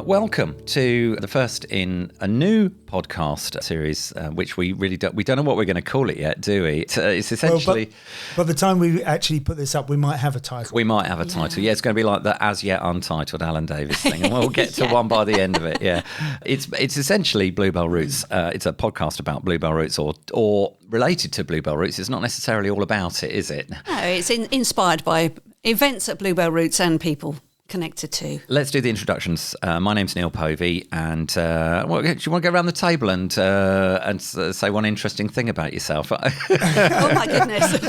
Welcome to the first in a new podcast series, which we don't know what we're going to call it yet, do we? It's essentially... By the time we actually put this up, we might have a title. We might have a title. Yeah, it's going to be like the As Yet Untitled Alan Davis thing, and we'll get to one by the end of it, yeah. It's essentially Bluebell Roots. It's a podcast about Bluebell Roots or related to Bluebell Roots. It's not necessarily all about it, is it? No, it's inspired by events at Bluebell Roots and people connected to. Let's do the introductions. My name's Neil Povey, and do you want to go around the table and say one interesting thing about yourself? Oh my goodness!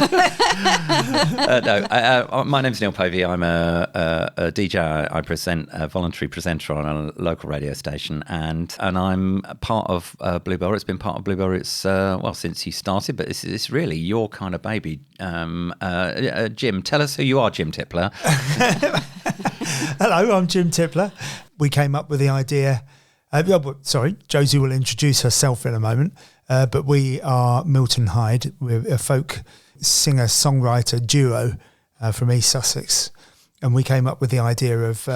My name's Neil Povey. I'm a DJ. I present a voluntary presenter on a local radio station, and I'm part of Bluebell Roots. It's been part of Bluebell Roots since you started, but it's really your kind of baby. Jim, tell us who you are, Jim Tippler. Hello, I'm Jim Tippler. We came up with the idea. Josie will introduce herself in a moment. But we are Milton Hyde. We're a folk singer-songwriter duo from East Sussex. And we came up with the idea of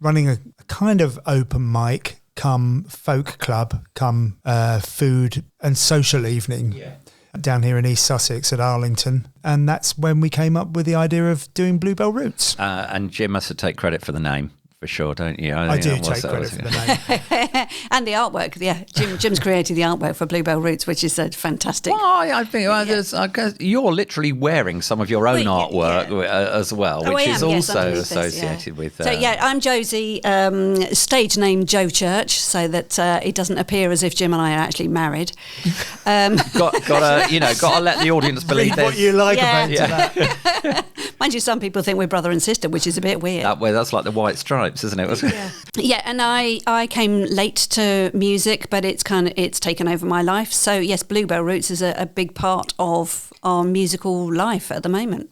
running a kind of open mic, come folk club, come food and social evening. Yeah. Down here in East Sussex at Arlington. And that's when we came up with the idea of doing Bluebell Roots. And Jim must take credit for the name. For sure, don't you? I do take credit for the name. And the artwork, yeah. Jim's created the artwork for Bluebell Roots, which is fantastic. Well, I think I guess you're literally wearing some of your own artwork as well, which is also associated with... So, I'm Josie, stage name Joe Church, so that it doesn't appear as if Jim and I are actually married. Got to let the audience believe what you like about that. Mind you, some people think we're brother and sister, which is a bit weird. That's like the White Stripes, isn't it? Yeah, and I came late to music, but it's taken over my life. So yes, Bluebell Roots is a big part of our musical life at the moment.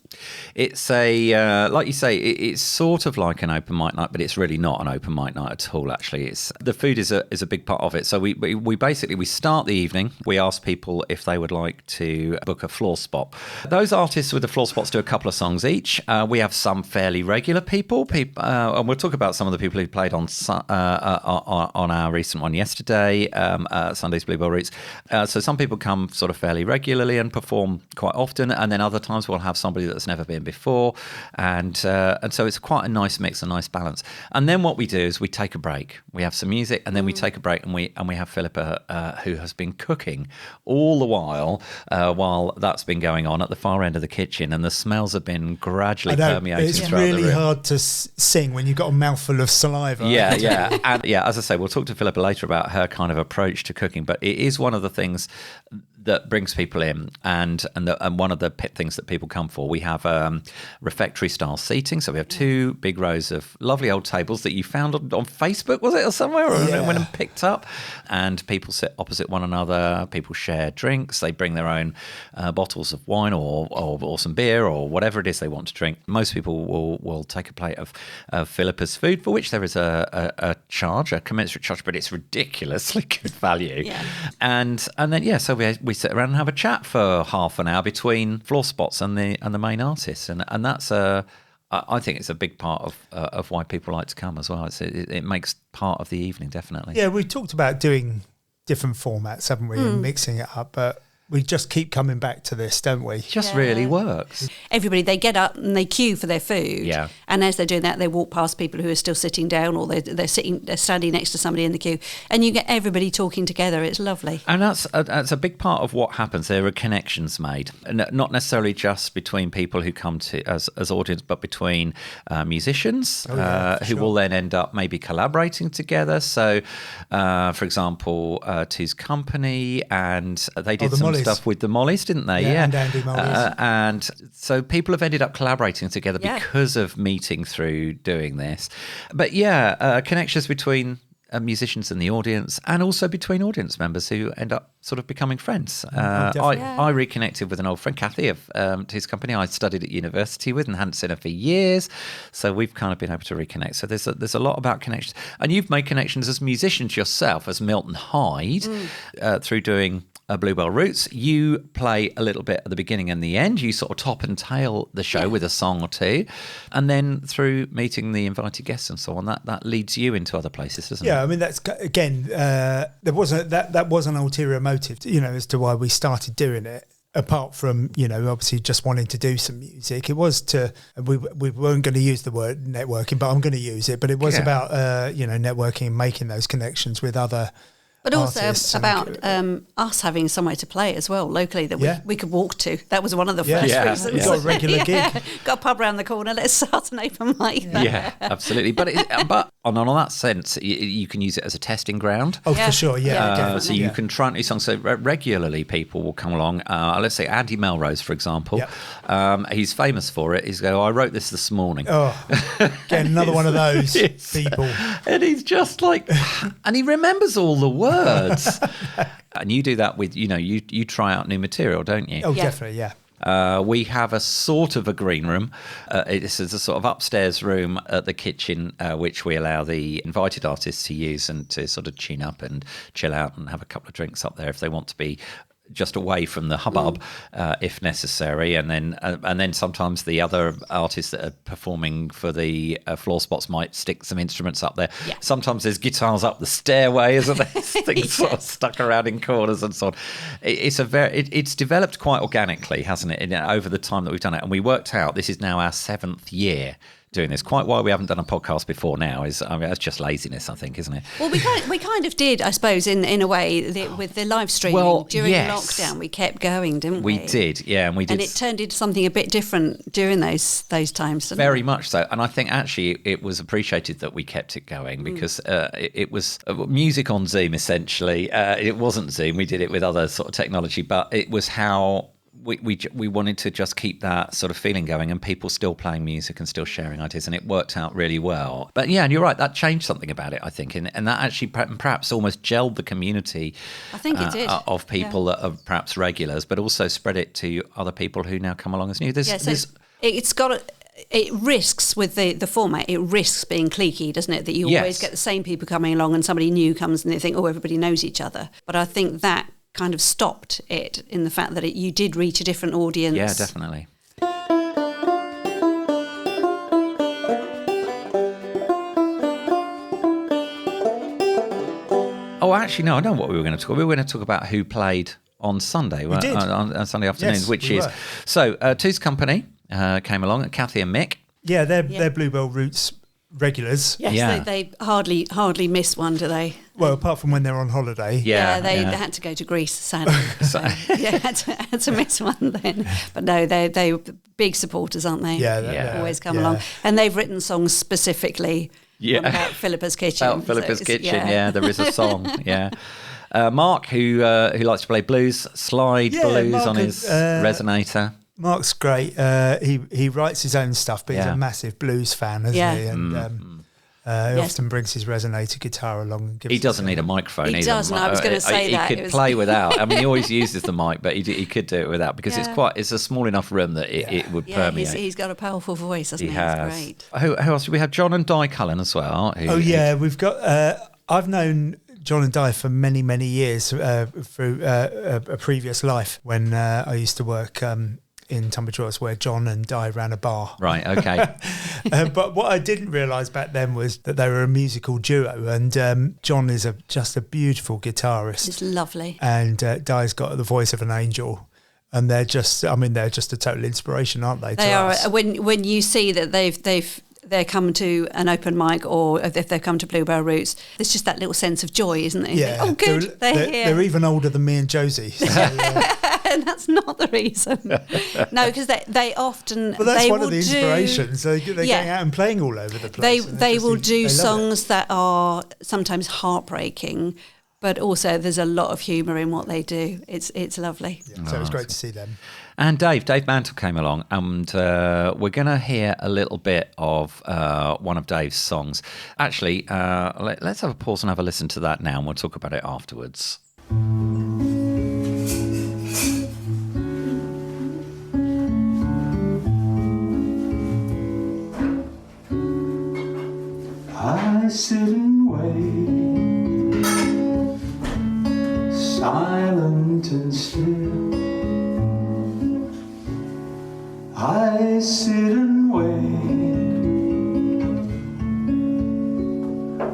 It's like you say, it's sort of like an open mic night, but it's really not an open mic night at all. Actually, the food is a big part of it. So we basically start the evening. We ask people if they would like to book a floor spot. Those artists with the floor spots do a couple of songs each. We have some fairly regular people, and we'll talk about some of the people who played on our recent one yesterday, Sunday's Bluebell Roots. So some people come sort of fairly regularly and perform quite often, and then other times we'll have somebody that's never been before, and so it's quite a nice mix, a nice balance. And then what we do is we take a break. We have some music, and then we take a break, and we have Philippa, who has been cooking all the while that's been going on at the far end of the kitchen, and the smells have been gradually permeating throughout the room. It's really hard to sing when you've got a mouthful of saliva. Yeah, and as I say, we'll talk to Philippa later about her kind of approach to cooking, but it is one of the things that brings people in, and one of the things that people come for. We have refectory style seating, so we have two big rows of lovely old tables that you found on Facebook, was it, or somewhere, or went and picked up, and people sit opposite one another. People share drinks. They bring their own bottles of wine or some beer or whatever it is they want to drink. Most people will take a plate of Philippa's food, for which there is a charge, a commensurate charge, but it's ridiculously good value. Yeah. And then so we sit around and have a chat for half an hour between floor spots and the main artists, and that's I think it's a big part of why people like to come as well. It makes part of the evening, definitely. Yeah, we talked about doing different formats, haven't we, and mixing it up, but we just keep coming back to this, don't we? It just really works. Everybody, they get up and they queue for their food. Yeah. And as they're doing that, they walk past people who are still sitting down, or they're standing next to somebody in the queue, and you get everybody talking together. It's lovely. And that's a big part of what happens. There are connections made, not necessarily just between people who come to as audience, but between musicians who will then end up maybe collaborating together. So, for example, Two's Company, and they did some stuff with the Mollies, didn't they? Yeah. And Andy Mollies. And so people have ended up collaborating together because of meeting through doing this. But connections between musicians and the audience, and also between audience members who end up sort of becoming friends. I reconnected with an old friend, Kathy, of Two's Company. I studied at university with and hadn't seen her for years, so we've kind of been able to reconnect. So there's a lot about connections, and you've made connections as musicians yourself, as Milton Hyde, through doing Bluebell Roots, you play a little bit at the beginning and the end. You sort of top and tail the show with a song or two. And then through meeting the invited guests and so on, that leads you into other places, doesn't it? Yeah, I mean, that's, again, that was an ulterior motive, as to why we started doing it. Apart from, obviously just wanting to do some music, it was we weren't going to use the word networking, but I'm going to use it. But it was about, networking and making those connections with other But also about us having somewhere to play as well locally that we could walk to. That was one of the first reasons. We got a regular gig. Got a pub around the corner. Let's start an open mic. Yeah, absolutely. But on that sense, you can use it as a testing ground. Oh, for sure. Yeah. So you can try new songs. So regularly, people will come along. Let's say Andy Melrose, for example. Yep. He's famous for it. He's I wrote this morning. Oh, again, another one of those people. And he's just like, and he remembers all the words. And you do that with, you try out new material, don't you? Oh, definitely, yeah. We have a sort of a green room. This is a sort of upstairs room at the kitchen, which we allow the invited artists to use and to sort of tune up and chill out and have a couple of drinks up there if they want to be just away from the hubbub, if necessary, and then sometimes the other artists that are performing for the floor spots might stick some instruments up there. Yeah. Sometimes there's guitars up the stairway, isn't there? Things sort of stuck around in corners and so on. It's developed quite organically, hasn't it? Over the time that we've done it, and we worked out this is now our 7th year doing this. Quite why we haven't done a podcast before now is, that's just laziness, I think, isn't it? Well, we kind of did, I suppose, in a way, with the live streaming during lockdown. We kept going, didn't we? We did, yeah, and we did. And it turned into something a bit different during those times. Very much so, and I think actually it was appreciated that we kept it going because it was music on Zoom essentially. It wasn't Zoom. We did it with other sort of technology, but it was how. We wanted to just keep that sort of feeling going and people still playing music and still sharing ideas, and it worked out really well. But yeah, and you're right, that changed something about it, I think, and that actually perhaps almost gelled the community. I think it did. Of people that are perhaps regulars, but also spread it to other people who now come along as new. It risks with the format. It risks being cliquey, doesn't it? That you always get the same people coming along, and somebody new comes and they think, oh, everybody knows each other. But I think that kind of stopped it in the fact that you did reach a different audience. Yeah, definitely. Oh, actually, no, I know what we were going to talk about. We were going to talk about who played on Sunday. We did. On Sunday afternoons, Two's Company came along, Kathy and Mick. Yeah, they're Bluebell Roots regulars. Yes, they hardly miss one, do they? Well, apart from when they're on holiday. They had to go to Greece, sadly. had to miss one then. But no, they're big supporters, aren't they? Yeah, they always come along. And they've written songs specifically about Philippa's Kitchen. About Philippa's Kitchen, there is a song, Mark, who likes to play slide blues Mark on his resonator. Mark's great. He writes his own stuff, but he's a massive blues fan, isn't he? And he often brings his resonator guitar along. And gives he doesn't need a microphone. He doesn't. I was going to say that. He could play without. I mean, he always uses the mic, but he could do it without because it's a small enough room that it would permeate. He's got a powerful voice, hasn't he? Has. It's great. Who else? We have John and Di Cullen as well. We've got. I've known John and Di for many, many years through a previous life when I used to work in Tunbridge Wells, where John and Di ran a bar. Right, okay. But what I didn't realise back then was that they were a musical duo, and John is just a beautiful guitarist. It's lovely. And Di's got the voice of an angel. And they're just a total inspiration, aren't they? They are. When you see that they're come to an open mic, or if they've come to Bluebell Roots, there's just that little sense of joy, isn't there? Yeah. Oh, good, they're here. They're even older than me and Josie. So, and that's not the reason. No, because they often. Well, that's one of the inspirations. They're going out and playing all over the place. They will do songs that are sometimes heartbreaking, but also there's a lot of humour in what they do. It's lovely. Yeah, so it's great to see them. And Dave Mantle came along, and we're going to hear a little bit of one of Dave's songs. Actually, let's have a pause and have a listen to that now, and we'll talk about it afterwards. I sit and wait, silent and still. I sit and wait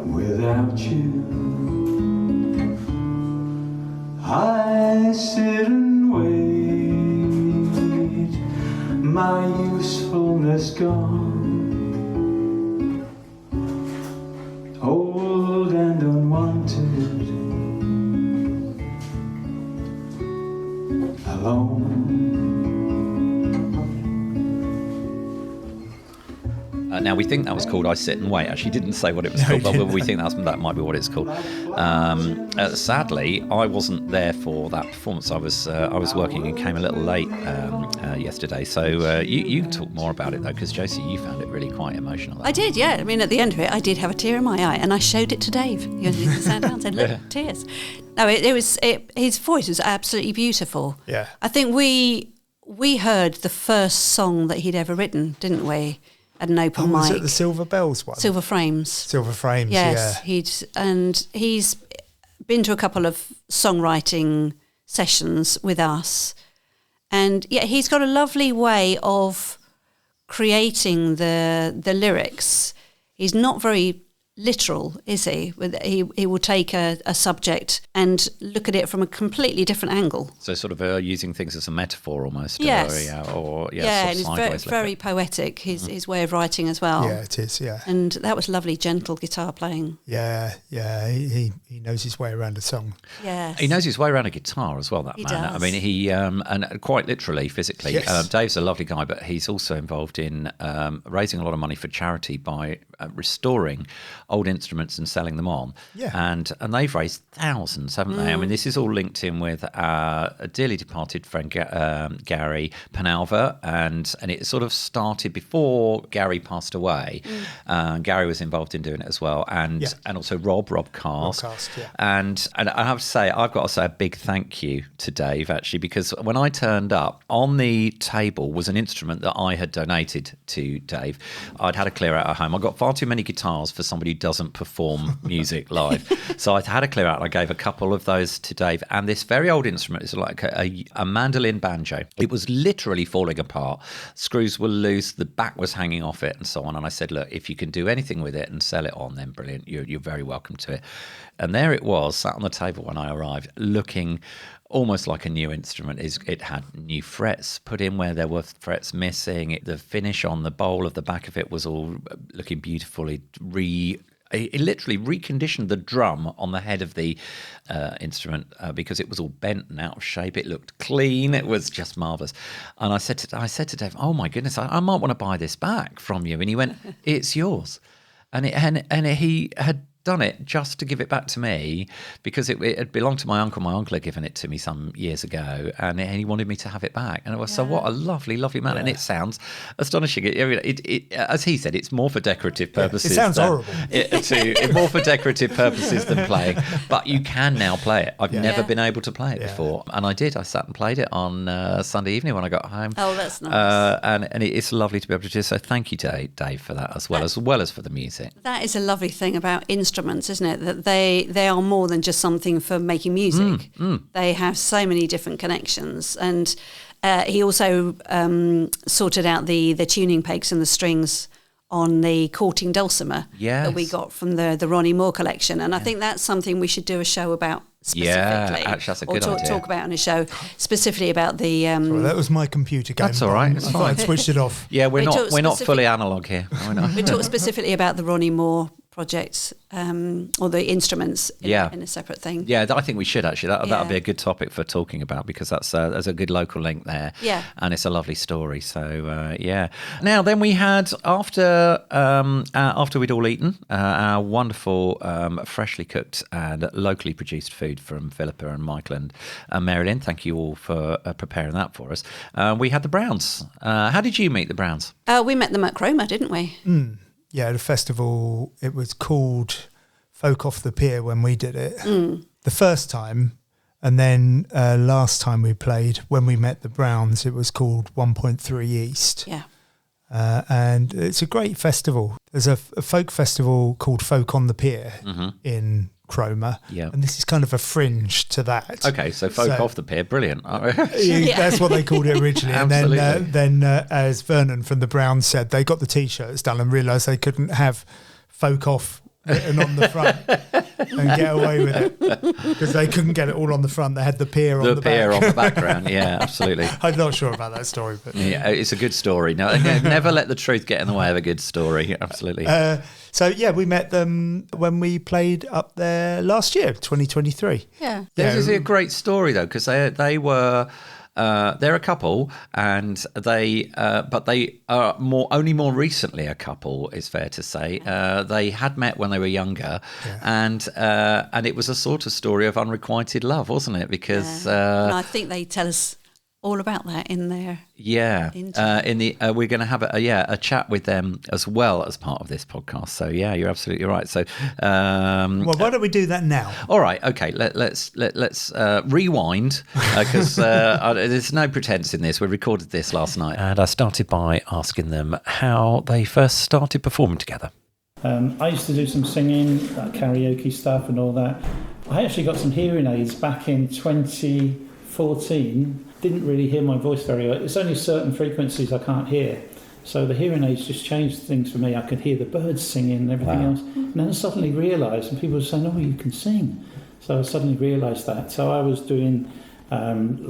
without you. I sit and wait, my usefulness gone, old and unwanted, alone. Now, we think that was called I Sit and Wait. Actually, didn't say what it was called, but we think that might be what it's called. Sadly, I wasn't there for that performance. I was working and came a little late yesterday. So you talk more about it, though, because, Josie, you found it really quite emotional. I did, yeah. I mean, at the end of it, I did have a tear in my eye, and I showed it to Dave. He sat down and said, look, tears. No, his voice was absolutely beautiful. Yeah. I think we heard the first song that he'd ever written, didn't we? At an open mic. Was it the Silver Bells one? Silver Frames. Silver Frames, yes, yeah. He's been to a couple of songwriting sessions with us. And yeah, he's got a lovely way of creating the lyrics. He's not very literal, is he? He will take a subject and look at it from a completely different angle. So sort of using things as a metaphor almost. Yes. And it's very poetic, his way of writing as well. Yeah, it is, yeah. And that was lovely, gentle guitar playing. Yeah. He knows his way around a song. Yes. He knows his way around a guitar as well, that man. Does. I mean, he, and quite literally, physically. Yes. Dave's a lovely guy, but he's also involved in raising a lot of money for charity by restoring old instruments and selling them on. Yeah. And they've raised thousands, haven't they? I mean, this is all linked in with our dearly departed friend Gary Penalver, and it sort of started before Gary passed away. Gary was involved in doing it as well, and also Rob Cast. Yeah. And I have to say, I've got to say a big thank you to Dave, actually, because when I turned up, on the table was an instrument that I had donated to Dave. I'd had a clear out at home. I got far too many guitars for somebody who doesn't perform music live. So I had a clear out and I gave a couple of those to Dave. And this very old instrument is like a mandolin banjo. It was literally falling apart. Screws were loose, the back was hanging off it and so on. And I said, look, if you can do anything with it and sell it on, then brilliant. You're very welcome to it. And there it was, sat on the table when I arrived, looking almost like a new instrument. It had new frets put in where there were frets missing. The finish on the bowl of the back of it was all looking beautifully. It literally reconditioned the drum on the head of the instrument because it was all bent and out of shape. It looked clean. It was just marvellous. And I said to Dave, oh my goodness, I might want to buy this back from you. And he went, it's yours. And he had done it just to give it back to me because it had belonged to my uncle. My uncle had given it to me some years ago, and he wanted me to have it back. And I was so what a lovely, lovely man. Yeah. And it sounds astonishing. It, as he said, it's more for decorative purposes. It sounds horrible. More for decorative purposes than playing. But you can now play it. I've never been able to play it before, and I did. I sat and played it on Sunday evening when I got home. Oh, that's nice. And it's lovely to be able to do. So thank you, Dave, for that as well as for the music. That is a lovely thing about instruments, isn't it? That they are more than just something for making music. They have so many different connections. And he also sorted out the tuning pegs and the strings on the Courting Dulcimer that we got from the Ronnie Moore collection. And I think that's something we should do a show about specifically. Yeah, actually, that's a good idea. Talk about on a show specifically about the... Sorry, that was my computer game. That's all right. I thought I'd switched it off. Yeah, we're not fully analogue here. We talk specifically about the Ronnie Moore projects or the instruments in a separate thing. Yeah, I think we should actually. That would be a good topic for talking about because there's a good local link there. Yeah. And it's a lovely story. So, Now, then we had, after we'd all eaten, our wonderful, freshly cooked and locally produced food from Philippa and Michael and Marilyn. Thank you all for preparing that for us. We had the Browns. How did you meet the Browns? We met them at Cromer, didn't we? Yeah, the festival, it was called Folk Off the Pier when we did it. The first time, and then last time we played, when we met the Browns, it was called 1.3 East. Yeah. and it's a great festival. There's a folk festival called Folk on the Pier in Cromer, and this is kind of a fringe to that. Okay, so folk off the pier, brilliant. That's what they called it originally. Absolutely. And then as Vernon from the Browns said, they got the T-shirts done and realised they couldn't have folk off written on the front and get away with it because they couldn't get it all on the front. They had the pier on the back. The pier on the background, yeah, absolutely. I'm not sure about that story, but yeah, it's a good story. No, never let the truth get in the way of a good story. Absolutely. So we met them when we played up there last year, 2023. Yeah, this is a great story though, because they were. They're a couple, and they are only more recently a couple. It's fair to say they had met when they were younger, and it was a sort of story of unrequited love, wasn't it? Because and I think they tell us all about that in there. Yeah, we're going to have a chat with them as well as part of this podcast. So yeah, you're absolutely right. So why don't we do that now? All right, okay. Let's rewind because there's no pretense in this. We recorded this last night, and I started by asking them how they first started performing together. I used to do some singing, like karaoke stuff and all that. I actually got some hearing aids back in 2014. Didn't really hear my voice very well. It's only certain frequencies I can't hear. So the hearing aids just changed things for me. I could hear the birds singing and everything else. And then I suddenly realised, and people were saying, oh, you can sing. So I suddenly realised that. So I was doing going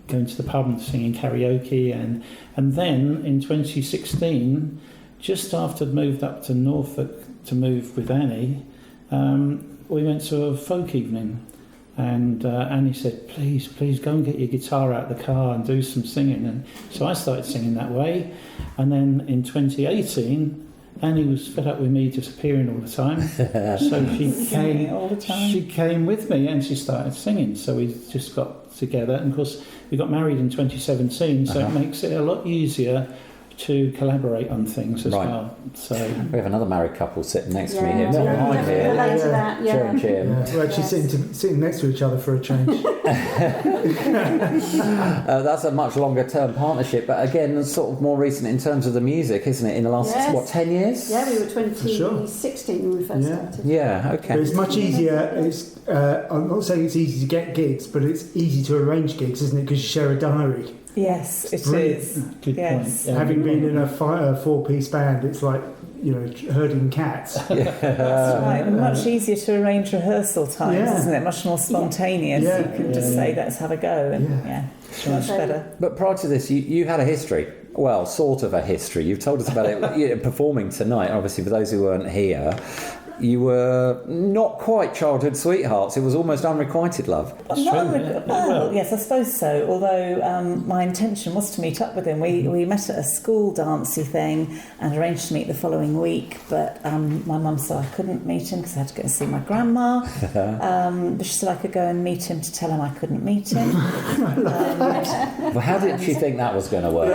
to the pub and singing karaoke. And then in 2016, just after I'd moved up to Norfolk to move with Annie, we went to a folk evening. And Annie said, please go and get your guitar out of the car and do some singing. And so I started singing that way. And then in 2018, Annie was fed up with me disappearing all the time. So she came with me and she started singing. So we just got together. And of course, we got married in 2017, so it makes it a lot easier to collaborate on things as well. So we have another married couple sitting next to me here. We're actually sitting next to each other for a change. That's a much longer term partnership, but again, sort of more recent in terms of the music, isn't it? In the last 10 years? Yeah, we were 2016 when we first started. Yeah, okay. But it's much easier. I'm not saying it's easy to get gigs, but it's easy to arrange gigs, isn't it? Because you share a diary. Yes, it is. Good point. Yeah. Having been in a four-piece band, it's like, herding cats. That's right. And much easier to arrange rehearsal times, isn't it? Much more spontaneous. You can just say, let's have a go. And it's much better. But prior to this, you had a history. Well, sort of a history. You've told us about it performing tonight. Obviously, for those who weren't here, you were not quite childhood sweethearts. It was almost unrequited love. Well, yes, I suppose so. Although my intention was to meet up with him. We met at a school dancey thing and arranged to meet the following week. But my mum said I couldn't meet him because I had to go and see my grandma. But she said I could go and meet him to tell him I couldn't meet him. Well, how did she think that was going to work?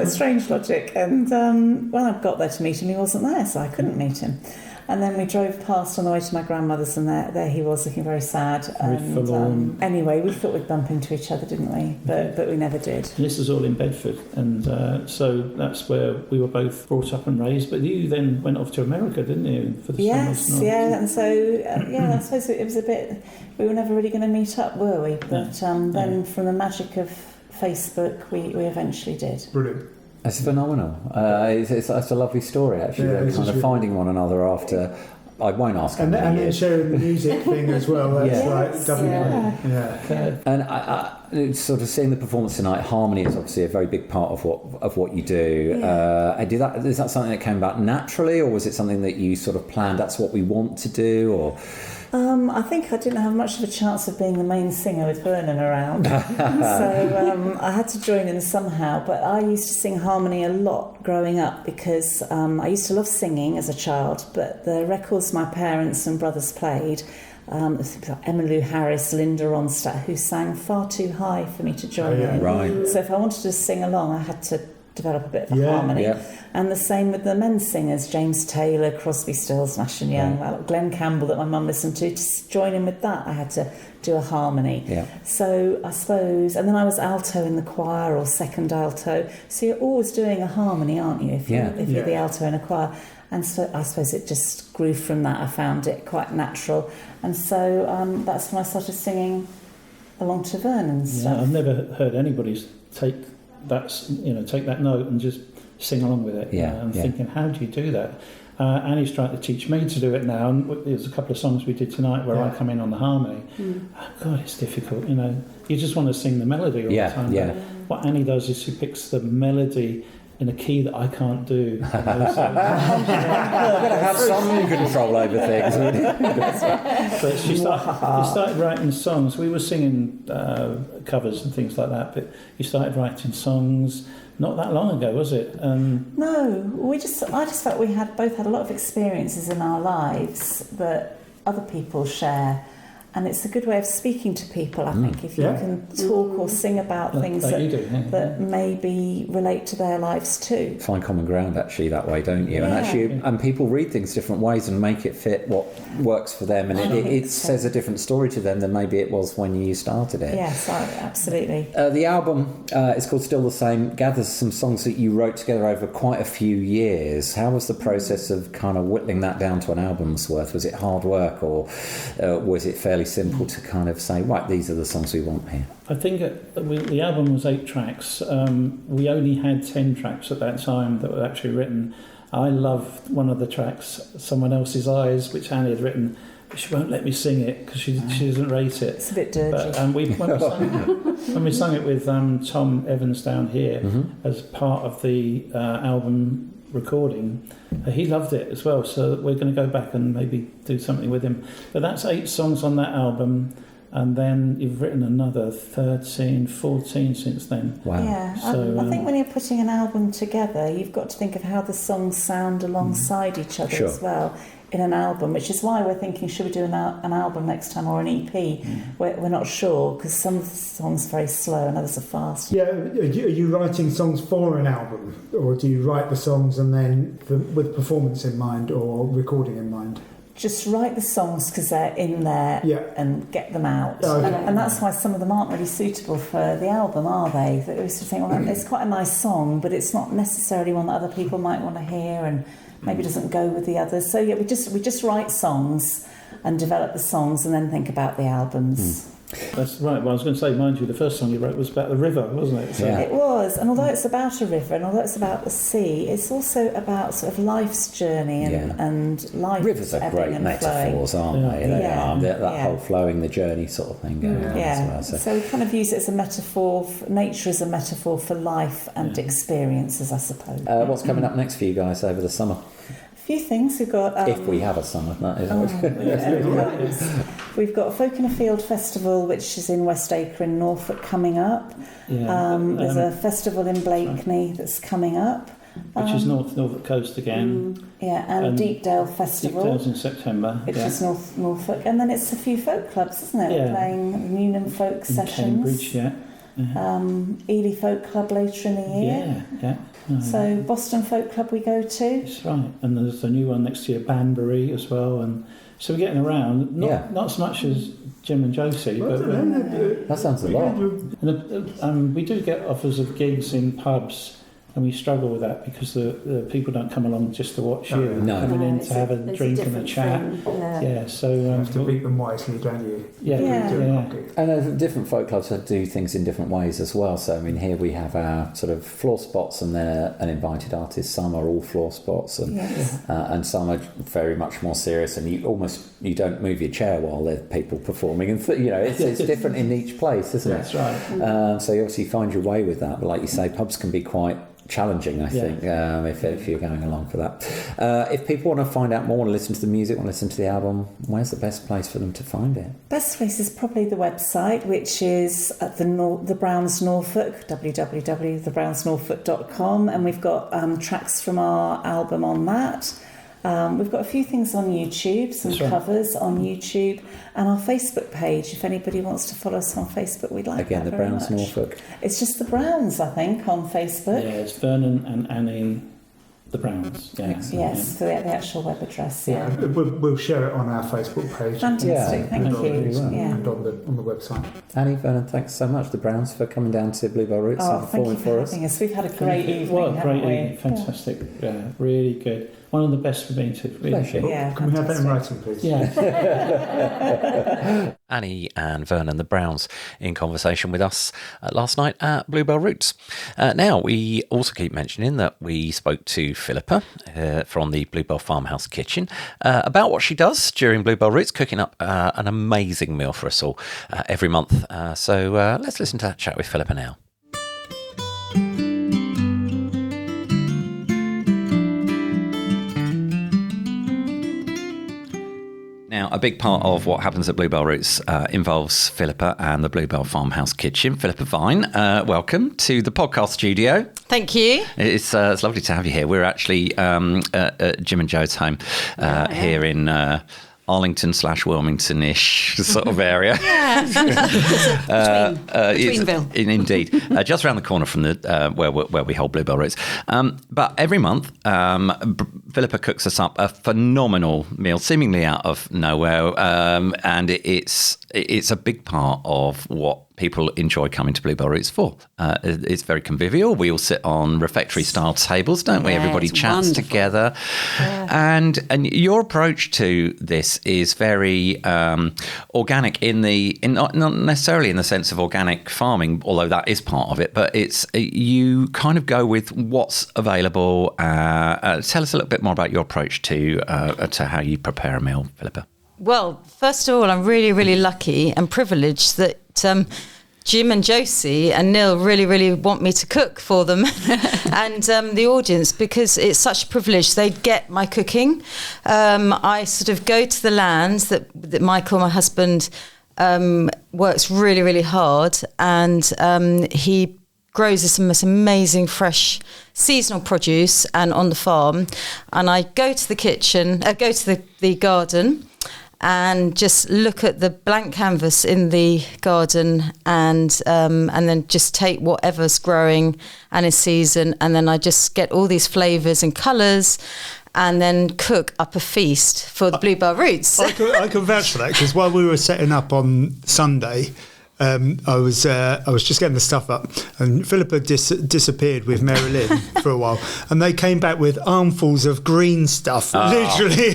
Strange logic. And when I got there to meet him, he wasn't there, so I couldn't meet him. And then we drove past on the way to my grandmother's, and there he was, looking very sad. Anyway, we thought we'd bump into each other, didn't we? But we never did. And this was all in Bedford, and so that's where we were both brought up and raised. But you then went off to America, didn't you? For the summer? And so I suppose it was a bit. We were never really going to meet up, were we? But then, from the magic of Facebook, we eventually did. Brilliant. It's phenomenal. It's a lovely story, actually. Kind of finding one another after. I won't ask. And then sharing the music thing as well. That's And I sort of seeing the performance tonight. Harmony is obviously a very big part of what you do. Is that something that came about naturally, or was it something that you sort of planned? That's what we want to do, or. I think I didn't have much of a chance of being the main singer with Vernon around. So I had to join in somehow. But I used to sing harmony a lot growing up because I used to love singing as a child, but the records my parents and brothers played, Emmylou Harris, Linda Ronstadt, who sang far too high for me to join in. Right. So if I wanted to sing along, I had to develop a bit of a harmony. Yeah. And the same with the men's singers, James Taylor, Crosby, Stills, Nash and Young, Glenn Campbell that my mum listened to join in with that, I had to do a harmony. Yeah. So I suppose, and then I was alto in the choir or second alto. So you're always doing a harmony, aren't you, if you're the alto in a choir. And so I suppose it just grew from that. I found it quite natural. And so that's when I started singing along to Vern and stuff. Yeah, I've never heard anybody take that note and just sing along with it. And thinking, how do you do that? Annie's trying to teach me to do it now, and there's a couple of songs we did tonight where I come in on the harmony. Oh, God, it's difficult. You just want to sing the melody all the time. Yeah. What Annie does is she picks the melody in a key that I can't do. You've got to have some control over things. But she started writing songs. We were singing covers and things like that, but you started writing songs not that long ago, was it? No, I just felt we both had a lot of experiences in our lives that other people share. And it's a good way of speaking to people, I think, if you can talk or sing about things that maybe relate to their lives too. Find common ground, actually, that way, don't you? Yeah. And people read things different ways and make it fit what works for them, and it says a different story to them than maybe it was when you started it. Yes, absolutely. The album is called Still the Same, gathers some songs that you wrote together over quite a few years. How was the process of kind of whittling that down to an album's worth? Was it hard work, or was it fairly simple to kind of say, right, these are the songs we want here? I think the album was 8 tracks. We only had 10 tracks at that time that were actually written. I loved one of the tracks, Someone Else's Eyes, which Annie had written, but she won't let me sing it because she doesn't rate it. It's a bit dirty. But when we sung it with Tom Evans down here as part of the album recording, he loved it as well, so we're going to go back and maybe do something with him. But that's 8 songs on that album, and then you've written another 13, 14 since then. Wow. Yeah, so, I think when you're putting an album together, you've got to think of how the songs sound alongside each other as well in an album, which is why we're thinking, should we do an album next time or an EP? We're not sure, because some of the songs are very slow and others are fast. Yeah, are you writing songs for an album, or do you write the songs and then with performance in mind or recording in mind? Just write the songs because they're in there and get them out. Oh, and that's why some of them aren't really suitable for the album, are they? That we sort of think, well, it's quite a nice song, but it's not necessarily one that other people might want to hear, and maybe doesn't go with the others. So we just write songs and develop the songs and then think about the albums. That's right. Well, I was going to say, mind you, the first song you wrote was about the river, wasn't it? So. It was, and although it's about a river and although it's about the sea, it's also about sort of life's journey and life. Rivers are great metaphors, aren't they? That whole flowing the journey sort of thing going on as well. So we kind of use it as a metaphor, nature as a metaphor for life and experiences, I suppose. What's coming up next for you guys over the summer? Few things we've got. If we have a summer, that is. We've got Folk in a Field Festival, which is in West Acre in Norfolk, coming up. There's a festival in Blakeney that's coming up, which is Norfolk Coast again. And Deepdale Festival. Deepdale's in September, which is Norfolk, and then it's a few folk clubs, isn't it? We're playing Newnham Folk in Sessions. Cambridge, Ely Folk Club later in the year. So Boston Folk Club we go to. That's right, and there's a new one next year, Banbury as well, and so we're getting around. Not so much as Jim and Josie, but that sounds a lot. And we do get offers of gigs in pubs. And we struggle with that because the people don't come along just to watch you. Coming in to have a drink and a chat. So you have to beat them wisely, don't you? And there's different folk clubs that do things in different ways as well. So I mean, here we have our sort of floor spots, and then an invited artist. Some are all floor spots, and some are very much more serious. And you don't move your chair while there's people performing. And it's different in each place, isn't it? That's right. So you obviously find your way with that. But like you say, pubs can be quite challenging, I think, if you're going along for that. If people want to find out more, want to listen to the music, want to listen to the album, where's the best place for them to find it? Best place is probably the website, which is at the Browns Norfolk, www.thebrownsnorfolk.com, and we've got tracks from our album on that. We've got a few things on YouTube, some covers on YouTube, and our Facebook page. If anybody wants to follow us on Facebook, we'd like Again, that the very Browns much. Norfolk. It's just the Browns, I think, on Facebook. Yeah, it's Vernon and Annie, the Browns. Yeah. Yes, for the actual web address. Yeah. We'll share it on our Facebook page. Fantastic, thank you. Yeah. And on the website. Annie, Vernon, thanks so much, the Browns, for coming down to Bluebell Roots and Thank you performing for for us. having us. We've had a great evening. Well, great haven't we? evening. Fantastic. Yeah, really good. One of the best we've been to. Really Pleasure. good. Yeah, Can we have that in fantastic. writing, please? Yeah. Annie and Vernon, the Browns, in conversation with us last night at Bluebell Roots. Now, we also keep mentioning that we spoke to Philippa from the Bluebell Farmhouse Kitchen about what she does during Bluebell Roots, cooking up an amazing meal for us all every month. So let's listen to that chat with Philippa now. Now, a big part of what happens at Bluebell Roots involves Philippa and the Bluebell Farmhouse Kitchen. Philippa Vine, welcome to the podcast studio. Thank you. It's lovely to have you here. We're actually at Jim and Joe's home here in Arlington/Wilmington-ish sort of area. Betweenville. Indeed. Just around the corner from the where we hold Bluebell Roots. But every month, Philippa cooks us up a phenomenal meal, seemingly out of nowhere. And it's a big part of what people enjoy coming to Bluebell Roots for. It's very convivial. We all sit on refectory-style tables, don't we? Yeah, Everybody it's chats wonderful. together. And your approach to this is very organic not necessarily in the sense of organic farming, although that is part of it, but it's you kind of go with what's available. Tell us a little bit more about your approach to how you prepare a meal, Philippa. Well, first of all, I'm really, really lucky and privileged that Jim and Josie and Neil really, really want me to cook for them and the audience, because it's such a privilege. They get my cooking. I sort of go to the lands that Michael, my husband, works really, really hard, and he grows this most amazing fresh seasonal produce and on the farm. And I go to the kitchen, go to the garden, and just look at the blank canvas in the garden, and then just take whatever's growing and in season, and then I just get all these flavours and colours, and then cook up a feast for the Bluebell Roots. I can vouch for that, because while we were setting up on Sunday, I was just getting the stuff up, and Philippa disappeared with Marilyn for a while, and they came back with armfuls of green stuff, literally.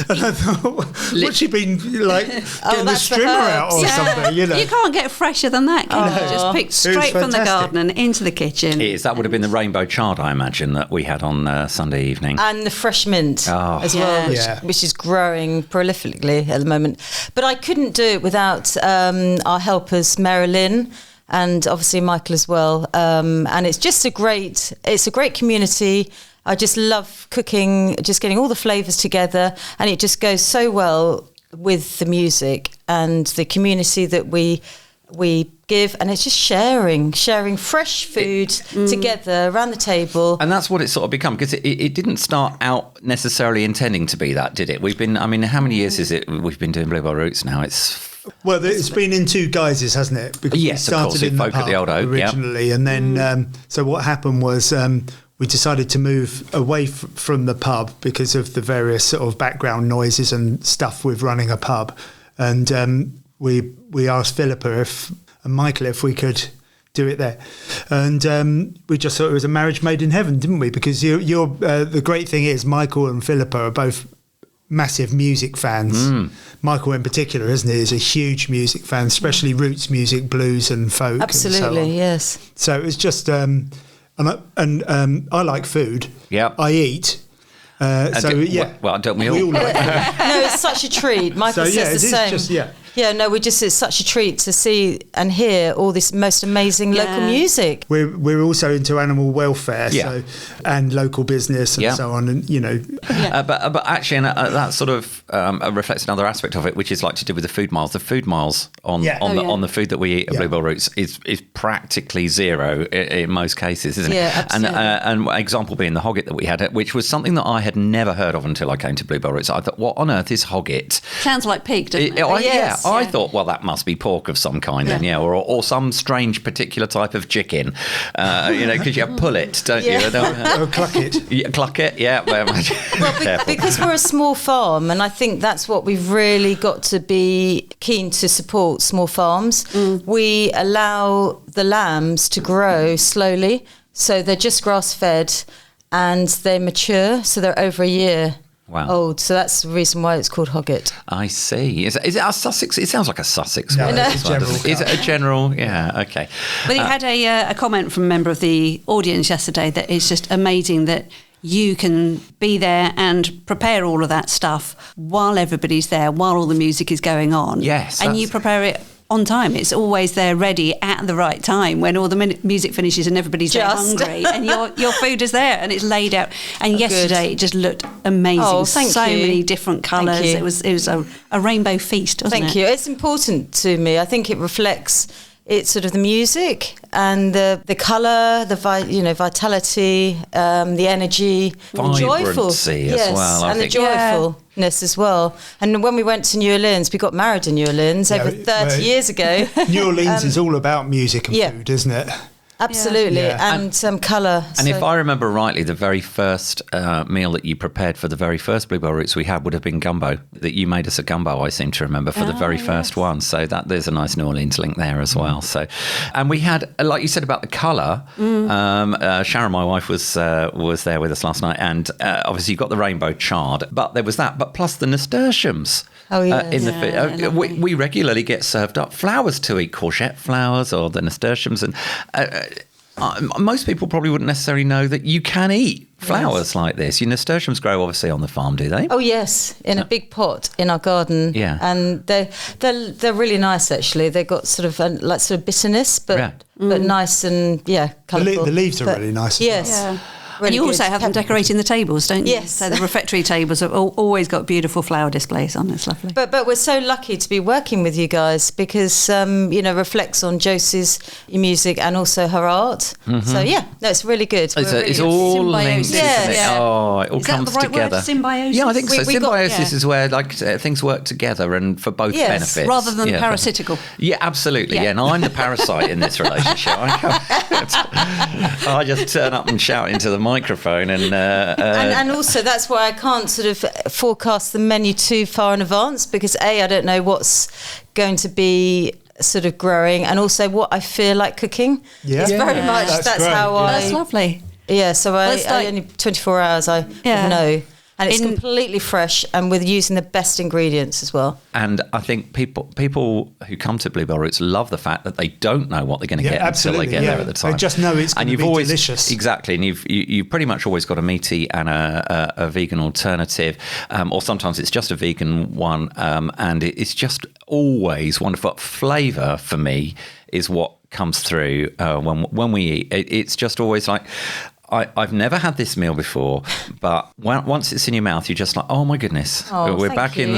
And I thought, what's she been like getting the strimmer out or something? You know, You can't get fresher than that, can you? Just picked straight from the fantastic. garden and into the kitchen. That would have been the rainbow chard, I imagine, that we had on Sunday evening. And the fresh mint as well, which is growing prolifically at the moment. But I couldn't do it without our helpers, Marilyn, and obviously Michael as well. And it's just a great community. I just love cooking, just getting all the flavours together, and it just goes so well with the music and the community that we give, and it's just sharing fresh food together around the table. And that's what it's sort of become, because it didn't start out necessarily intending to be that, did it? How many years is it we've been doing Bluebell Roots now? well, it's been in two guises, hasn't it? Because Yes, we of started course, in the folk at the pub old oak, originally, and then so what happened was we decided to move away from the pub because of the various sort of background noises and stuff with running a pub, and we asked Philippa and Michael if we could do it there, and we just thought it was a marriage made in heaven, didn't we? Because you're the great thing is Michael and Philippa are both massive music fans. Michael in particular, isn't he, is a huge music fan, especially roots music, blues and folk. Absolutely, and so on. yes. So it's just I like food. Yeah. I eat. Well, don't we all? We all like food. No, it's such a treat. Michael says the same. It's just Yeah, no, it's such a treat to see and hear all this most amazing local music. We're also into animal welfare, and local business and so on, and but actually, and that sort of reflects another aspect of it, which is like to do with the food miles. The food miles on the food that we eat at Bluebell Roots is practically zero in most cases, isn't it? Yeah, absolutely. And example being the hogget that we had, which was something that I had never heard of until I came to Bluebell Roots. I thought, what on earth is hogget? Sounds like pig, doesn't it? I thought, well, that must be pork of some kind, then, or some strange particular type of chicken, because you pull it, don't you? Or cluck it. Yeah, cluck it, yeah. Well, because we're a small farm, and I think that's what we've really got to be keen to support, small farms. We allow the lambs to grow slowly, so they're just grass-fed, and they mature, so they're over a year. Wow. Old, so that's the reason why it's called hogget. I see. Is it a Sussex? It sounds like a Sussex No, word. it's a general. Is it a general? Yeah, okay. But you had a comment from a member of the audience yesterday that it's just amazing that you can be there and prepare all of that stuff while everybody's there, while all the music is going on. Yes. And you prepare it on time. It's always there ready at the right time when all the music finishes and everybody's there hungry and your food is there and it's laid out. And yesterday it just looked amazing. Oh, thank so you. many different colours. It was a rainbow feast, wasn't it? Thank you. It's important to me. I think it reflects it's sort of the music and the colour, the vitality, the energy, vibrancy as well. And the joyfulness as well. And when we went to New Orleans, we got married in New Orleans over 30 years ago. New Orleans is all about music and food, isn't it? Absolutely, and some colour. And if I remember rightly, the very first meal that you prepared for the very first Bluebell Roots we had would have been gumbo. That you made us a gumbo, I seem to remember, for the very first one. So there's a nice New Orleans link there as well. So, and we had, like you said about the colour. Sharon, my wife, was there with us last night, and obviously you got the rainbow chard, but there was that, but plus the nasturtiums. In the food. We regularly get served up flowers to eat, courgette flowers or the nasturtiums, and most people probably wouldn't necessarily know that you can eat flowers like this. Your nasturtiums grow obviously on the farm, do they? Oh yes, in a big pot in our garden. Yeah, and they're really nice actually. They've got sort of bitterness, but nice and colourful. The leaves are really nice. Yes. Yeah. Really and you also have them decorating the tables, don't you? Yes. So the refectory tables have always got beautiful flower displays on. It's lovely. But we're so lucky to be working with you guys because reflects on Josie's music and also her art. Mm-hmm. So it's really good. It's all linked, isn't it? Yeah. Oh, it all comes the right together. Word, symbiosis? Yeah, I think so. Symbiosis is where things work together and for both benefits. Rather than parasitical. Yeah, absolutely. Yeah, no, I'm the parasite in this relationship. I just turn up and shout into the microphone and also that's why I can't sort of forecast the menu too far in advance because I don't know what's going to be sort of growing and also what I feel like cooking. It's very much that's how that's lovely. So I only 24 hours I know. And it's completely fresh and with using the best ingredients as well. And I think people who come to Bluebell Roots love the fact that they don't know what they're going to get until they get there at the time. They just know it's going to be delicious. Exactly. And you've pretty much always got a meaty and a vegan alternative. Or sometimes it's just a vegan one. And it's just always wonderful. Flavour for me is what comes through when we eat. It's just always like... I've never had this meal before, but once it's in your mouth, you're just like, oh my goodness, we're back in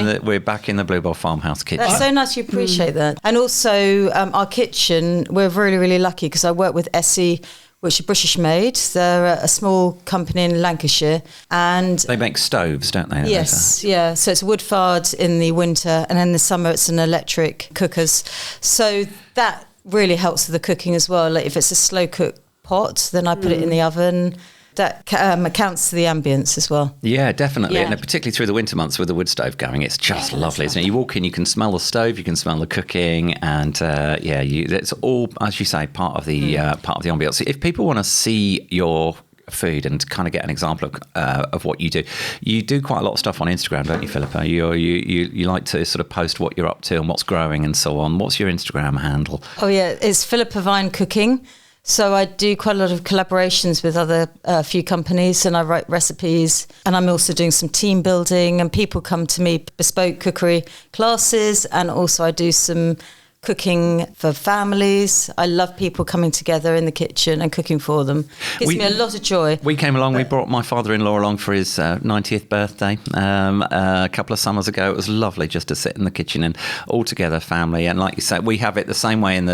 the Bluebell Farmhouse Kitchen. That's so nice. You appreciate that, and also our kitchen. We're really, really lucky because I work with Essie, which are British made. They're a small company in Lancashire, and they make stoves, don't they? Yes, yeah. So it's wood fired in the winter, and in the summer it's an electric cookers. So that really helps with the cooking as well. Like if it's a slow cook pot, then I put it in the oven. That accounts to the ambience as well. Yeah, definitely. And particularly through the winter months with the wood stove going, it's just lovely, isn't it? You walk in, you can smell the stove, you can smell the cooking, and it's all, as you say, part of the ambience. If people want to see your food and kind of get an example of what you do quite a lot of stuff on Instagram, don't you, Philippa? You like to sort of post what you're up to and what's growing and so on. What's your Instagram handle? Oh yeah, it's Philippa Vine Cooking. So I do quite a lot of collaborations with other few companies, and I write recipes, and I'm also doing some team building, and people come to me, bespoke cookery classes, and also I do some cooking for families. I love people coming together in the kitchen and cooking for them. Gives me a lot of joy. We came along, we brought my father-in-law along for his 90th birthday a couple of summers ago. It was lovely just to sit in the kitchen and all together, family. And like you said, we have it the same way in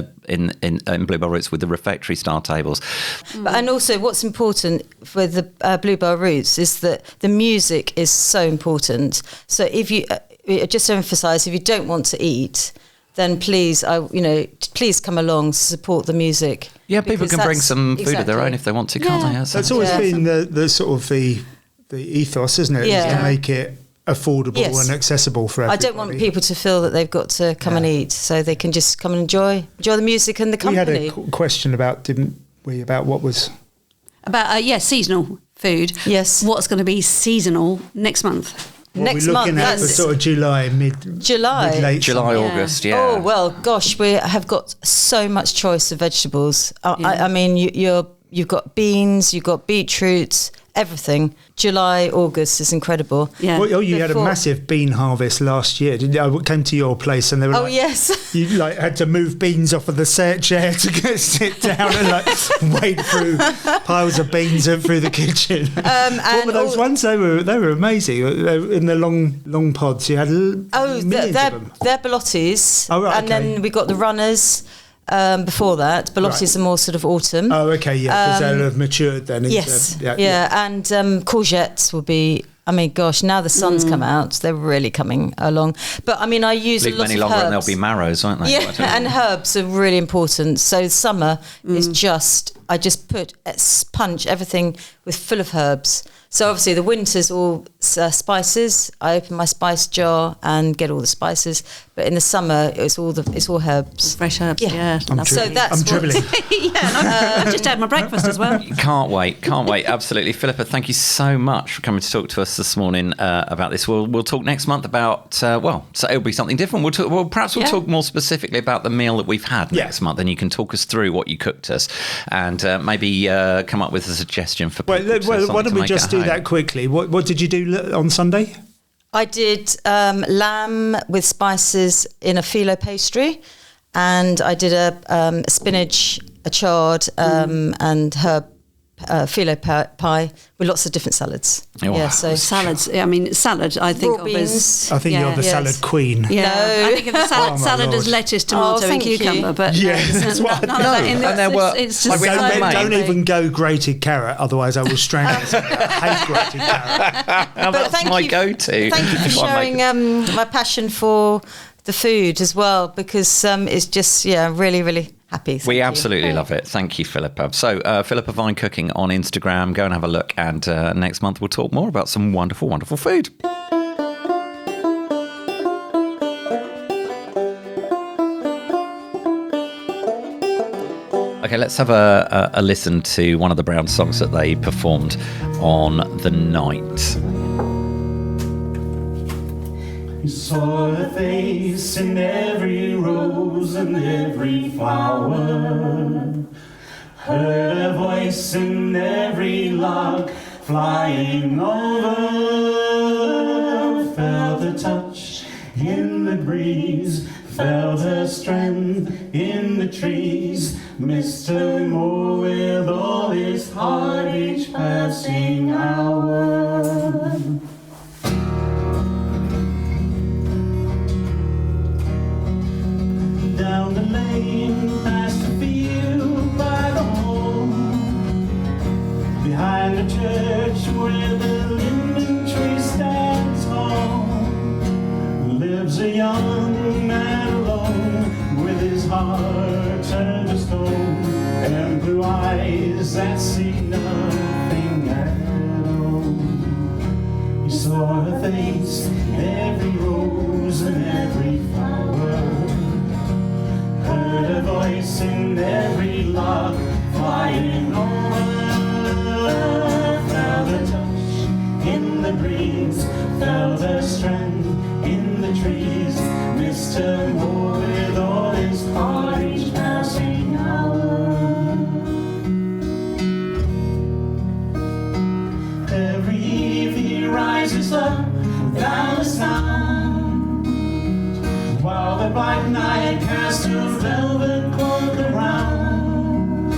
Bluebell Roots with the refectory style tables. And also what's important with the Bluebell Roots is that the music is so important. So if you, just to emphasise, if you don't want to eat, then please come along, support the music. Yeah, people can bring some food of their own if they want to, can't they? That's always been the sort of the ethos, isn't it? Yeah. Is to make it affordable and accessible for everybody. I don't want people to feel that they've got to come and eat, so they can just come and enjoy the music and the company. We had a question about, didn't we, about what was... About, seasonal food. Yes. What's going to be seasonal next month? Next we're month, looking at for sort of July, late July, summer. August, yeah. Oh well, gosh, we have got so much choice of vegetables. I mean, you've got beans, you've got beetroots, everything. July, August is incredible. Yeah. Well, you had a massive bean harvest last year. I came to your place and they were yes. You had to move beans off of the chair to sit down and wade through piles of beans through the kitchen. What were those ones? They were amazing. In the long pods, you had millions of them. They're balottis. Oh, right, and then we got the runners. Before that, balottis are more sort of autumn. Oh, okay, yeah, because they'll have matured then. Yes, and courgettes will be. I mean, gosh, now the sun's come out, they're really coming along. But I mean, I use a lot of herbs. And there'll be marrows, won't they? Yeah, and herbs are really important. So summer is I just punch everything with full of herbs. So obviously the winter's all spices. I open my spice jar and get all the spices. But in the summer, it's all herbs, Fresh herbs. Yeah. I'm dribbling. I just had my breakfast as well. Can't wait. Absolutely, Philippa. Thank you so much for coming to talk to us this morning about this. We'll talk next month about so it'll be something different. We'll talk more specifically about the meal that we've had next month, and you can talk us through what you cooked us, and maybe come up with a suggestion for people. Why don't we just do that quickly? What did you do on Sunday? I did lamb with spices in a phyllo pastry, and I did a spinach, a chard, and herb phyllo pie with lots of different salads. Oh, wow. So salads. I mean, salad. I think raw of as. I think you're the salad queen. Yeah, No. I think of the salad as lettuce, tomato, and cucumber. You. But that's what I know. It's just Don't even go grated carrot, otherwise I will strangle it. I hate grated carrot. That's my go-to. Thank you for sharing my passion for the food as well, because it's just really, really happy. We absolutely love it. Thank you, Philippa. So, Philippa Vine Cooking on Instagram. Go and have a look. And next month we'll talk more about some wonderful, wonderful food. Okay, let's have a listen to one of the Browns songs that they performed on the night. You saw her face in every rose and every flower, heard her voice in every lark flying over, felt her touch in the breeze, felt her strength in the trees, missed her more with all his heart each passing hour. Down the lane, past the field by the home, behind the church where the linden tree stands tall, lives a young man alone with his heart turned to stone and blue eyes that see nothing at all. You saw her face in every rose and every flower, heard a voice in every lark flying over, felt a touch in the breeze, felt a strength in the trees, missed her more with all his heart each passing hour. rises up without a sound, while the black night casts a velvet cloak around.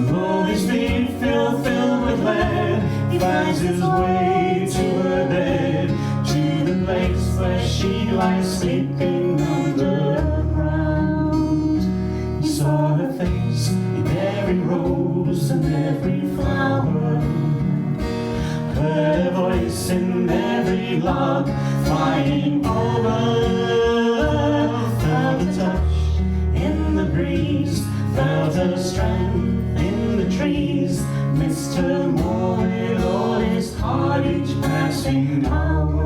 Though his feet filled with lead, he finds his way to her bed, to the place where she lies sleeping underground. He saw her face in every rose and every flower, heard a voice in every log flying over, felt a touch in the breeze, felt a strength in the trees, missed her more with all his heart each passing hour.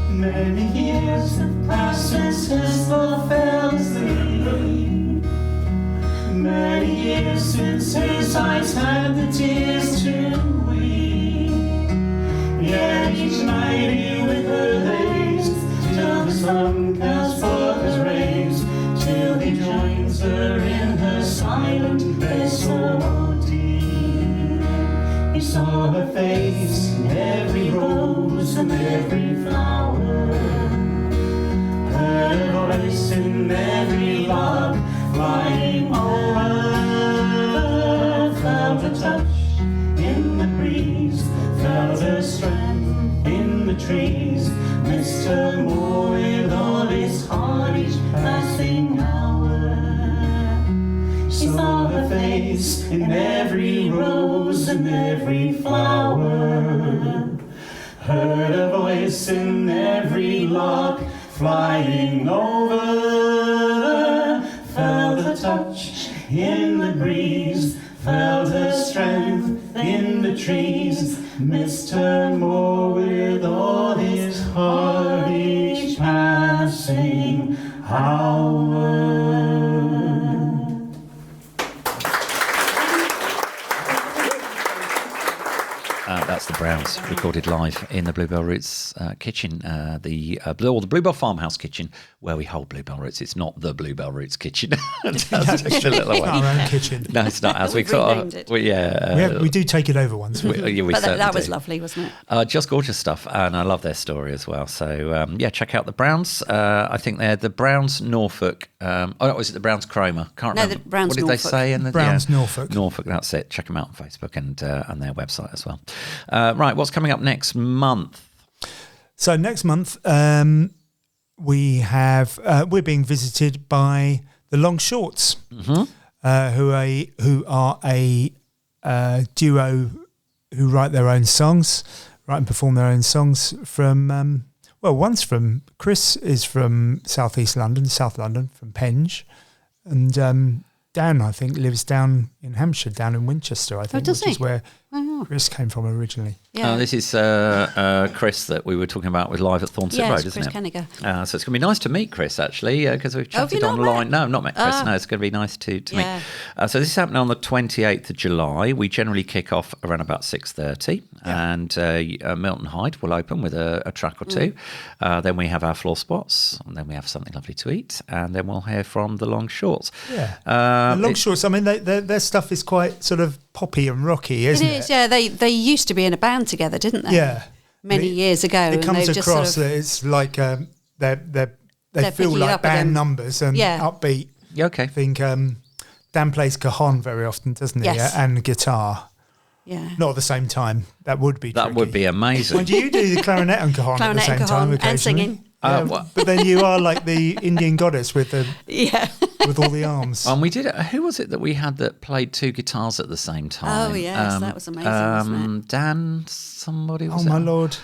Many years have passed since his love fell asleep, many years since his eyes had the tears to weep. Yet each night he with her lays, till the sun casts forth his rays, till he joins her in her silent bed so deep. He saw her face in every rose and every flower, heard a voice in every log flying over, felt a touch in the breeze, felt a strength in the trees, missed her more with all his heart each passing hour. She saw her face in every rose and every flower, heard a voice in every log flying over, felt a touch in the breeze, felt her strength in the trees, missed her more with all his heart each passing hour. That's the Browns, recorded live in the Bluebell Roots kitchen, the Bluebell Farmhouse Kitchen, where we hold Bluebell Roots. It's not the Bluebell Roots kitchen. That's just a little Our own kitchen. No, it's not. As we We've sort renamed of, it. We do take it over once. we But that was do. lovely, wasn't it? Just gorgeous stuff, and I love their story as well. So check out the Browns. I think they're the Browns Norfolk. Was it the Browns Cromer? Can't No, remember. the Browns What did Norfolk. they say? In the, Browns Norfolk. Norfolk. That's it. Check them out on Facebook and their website as well. Right, what's coming up next month? So next month, we're being visited by the Long Shorts, who are a duo who write their own songs, write and perform their own songs from. One's from Chris is from South London, from Penge, and Dan, I think, lives down in Hampshire, down in Winchester, I think, does which is he? where Chris came from originally. Yeah. This is Chris that we were talking about with Live at Thornton Road, isn't Chris it? Kenniger. So it's going to be nice to meet Chris, actually, because we've have you chatted not online. met? No, I've not met Chris. No, it's going to be nice to meet. So this is happening on the 28th of July. We generally kick off around about 6:30, and Milton Hyde will open with a track or two. Then we have our floor spots, and then we have something lovely to eat, and then we'll hear from the Long Shorts. Yeah, the Long Shorts. I mean, their stuff is quite sort of poppy and rocky, isn't it? It is. Yeah, they used to be in a band together, didn't they? Yeah, many years ago. It and comes they've across just sort of, that it's like they They're feel picking it like up band again. numbers and Yeah. upbeat. Yeah, okay. I think Dan plays cajon very often, doesn't he? Yes. And guitar. yeah. Not at the same time. That would be That tricky. would be amazing. Well, do you do the clarinet and cajon at the Clarinet same and time cajon occasionally? and singing. Yeah, What? but then you are like the Indian goddess with Yeah. all the arms. And we did it. Who was it that we had that played two guitars at the same time? Oh, yes, that was amazing, wasn't Dan, somebody was Oh my it? lord!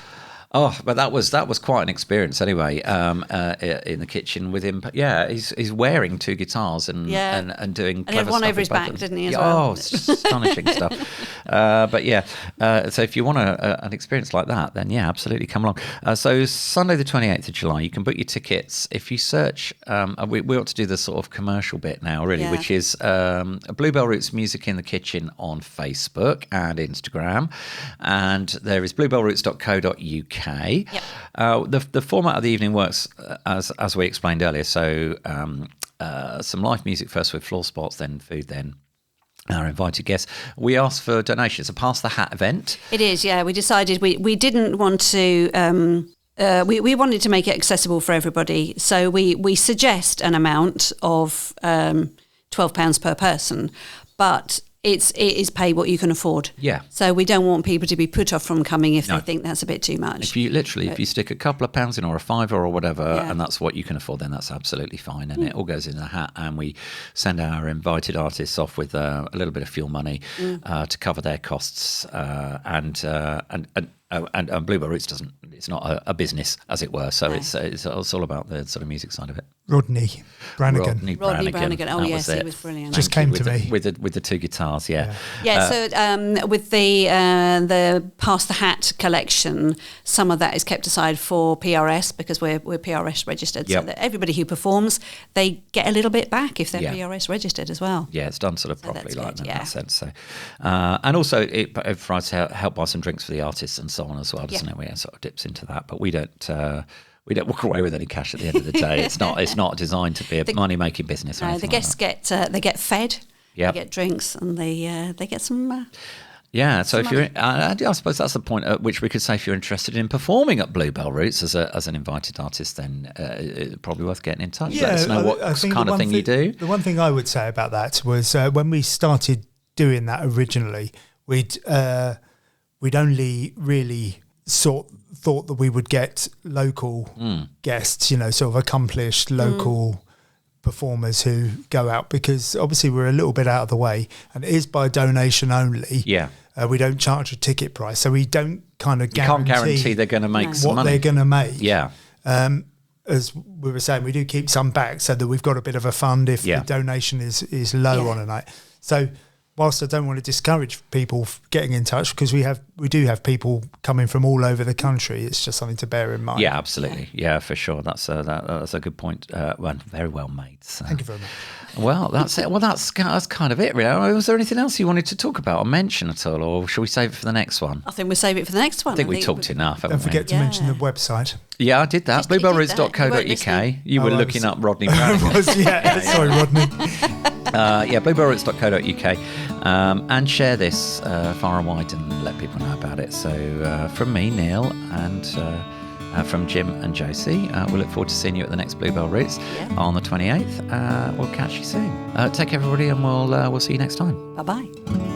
Oh, but that was quite an experience anyway. In the kitchen with him, but yeah, he's wearing two guitars and Yeah. and doing. And he had clever one stuff over with his both back, of them. didn't he, as Yeah, well? Oh, it's astonishing stuff. But yeah, so if you want an experience like that, then yeah, absolutely come along. So Sunday the 28th of July, you can book your tickets if you search. We ought to do the sort of commercial bit now, really, Yeah. which is Bluebell Roots Music in the Kitchen on Facebook and Instagram, and there is bluebellroots.co.uk. Yep. The format of the evening works as we explained earlier. So some live music first with floor spots, then food, then our invited guests. We asked for donations. It's a Pass the Hat event. It is, yeah. We decided we didn't want to... we wanted to make it accessible for everybody. So we suggest an amount of £12 per person, but it is pay what you can afford. Yeah. So we don't want people to be put off from coming if they think that's a bit too much. If you stick a couple of pounds in or a fiver or whatever, and that's what you can afford, then that's absolutely fine. And it all goes in the hat, and we send our invited artists off with a little bit of fuel money to cover their costs. And Bluebell Roots it's not a business, as it were. So it's all about the sort of music side of it. Rodney Brannigan. Rodney Brannigan. Oh, yes, he was brilliant. Just came to me with the two guitars. Yeah. So with the Pass the Hat collection, some of that is kept aside for PRS because we're PRS registered. Yep. So that everybody who performs, they get a little bit back if they're PRS registered as well. Yeah, it's done sort of properly good, in that sense. So, and also it provides help buy some drinks for the artists and so on as well, doesn't it? We sort of dips into that, but we don't walk away with any cash at the end of the day. It's not designed to be a money making business. Or the guests get fed. Yep. They get drinks and they get some. So if you're, I suppose that's the point at which we could say if you're interested in performing at Bluebell Roots as an invited artist, then it's probably worth getting in touch. Let us know what kind of thing you do. The one thing I would say about that was when we started doing that originally, we'd only really thought that we would get local guests, sort of accomplished local performers who go out, because obviously we're a little bit out of the way and it is by donation only. Yeah. We don't charge a ticket price, so we don't kind of can't guarantee they're going to make some what money. they're going to make. Yeah. As we were saying, we do keep some back so that we've got a bit of a fund if the donation is low on a night. So whilst I don't want to discourage people getting in touch, because we do have people coming from all over the country, it's just something to bear in mind. Yeah, absolutely. Yeah, for sure. That's a good point. Very well made. So. Thank you very much. Well, that's it. Well, that's kind of it, really. Was there anything else you wanted to talk about or mention at all, or shall we save it for the next one? I think we'll save it for the next one. I think we talked enough, haven't Don't forget to mention the website. Yeah, I did that. Bluebellroots.co.uk. You were looking up Rodney Brannigan. Sorry, Rodney. Bluebellroots.co.uk, and share this far and wide and let people know about it. So from me, Neil, and from Jim and Josie, we look forward to seeing you at the next Bluebell Roots on the 28th. We'll catch you soon. Take care, everybody, and we'll see you next time. Bye-bye.